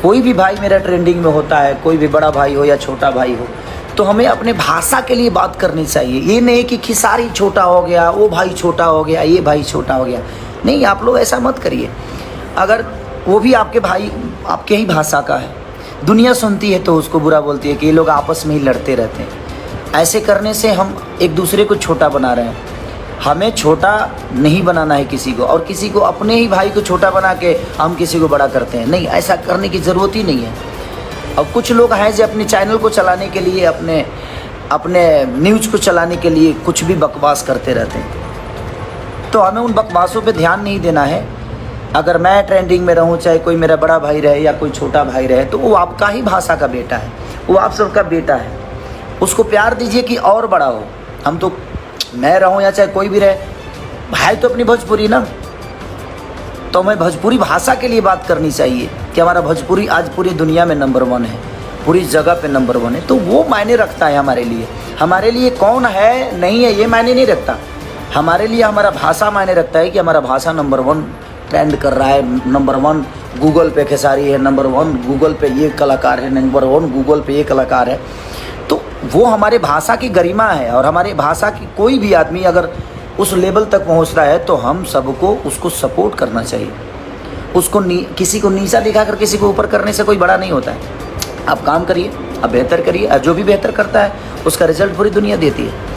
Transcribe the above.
कोई भी भाई मेरा ट्रेंडिंग में होता है, कोई भी बड़ा भाई हो या छोटा भाई हो, तो हमें अपने भाषा के लिए बात करनी चाहिए। ये नहीं कि खिसारी छोटा हो गया, वो भाई छोटा हो गया, ये भाई छोटा हो गया। नहीं, आप लोग ऐसा मत करिए। अगर वो भी आपके भाई आपके ही भाषा का है, दुनिया सुनती है तो उसको बुरा बोलती है कि ये लोग आपस में ही लड़ते रहते हैं। ऐसे करने से हम एक दूसरे को छोटा बना रहे हैं। हमें छोटा नहीं बनाना है किसी को, और किसी को अपने ही भाई को छोटा बना के हम किसी को बड़ा करते हैं। नहीं, ऐसा करने की ज़रूरत ही नहीं है। अब कुछ लोग हैं जो अपने चैनल को चलाने के लिए, अपने न्यूज़ को चलाने के लिए कुछ भी बकवास करते रहते हैं। तो हमें उन बकवासों पे ध्यान नहीं देना है। अगर मैं ट्रेंडिंग में रहूं, चाहे कोई मेरा बड़ा भाई रहे या कोई छोटा भाई रहे, तो वो आपका ही भाषा का बेटा है, वो आप सबका बेटा है। उसको प्यार दीजिए कि और बड़ा हो। हम तो, मैं रहूं या चाहे कोई भी रहे, भाई तो अपनी भोजपुरी ना, तो हमें भोजपुरी भाषा के लिए बात करनी चाहिए कि हमारा भोजपुरी आज पूरी दुनिया में नंबर 1 है, पूरी जगह पे नंबर 1 है। तो वो मायने रखता है हमारे लिए। हमारे लिए कौन है नहीं है ये मायने नहीं रखता। हमारे लिए हमारा भाषा मायने रखता है कि हमारा भाषा नंबर 1 ट्रेंड कर रहा है, नंबर 1 गूगल पे खेसारी है, नंबर 1 गूगल पे ये कलाकार है, नंबर 1 गूगल पे ये कलाकार है। तो वो हमारे भाषा की गरिमा है। और हमारे भाषा की कोई भी आदमी अगर उस लेवल तक पहुंच रहा है तो हम सबको उसको सपोर्ट करना चाहिए। उसको किसी को नीचा दिखाकर किसी को ऊपर करने से कोई बड़ा नहीं होता है। आप काम करिए, आप बेहतर करिए, जो भी बेहतर करता है उसका रिजल्ट पूरी दुनिया देती है।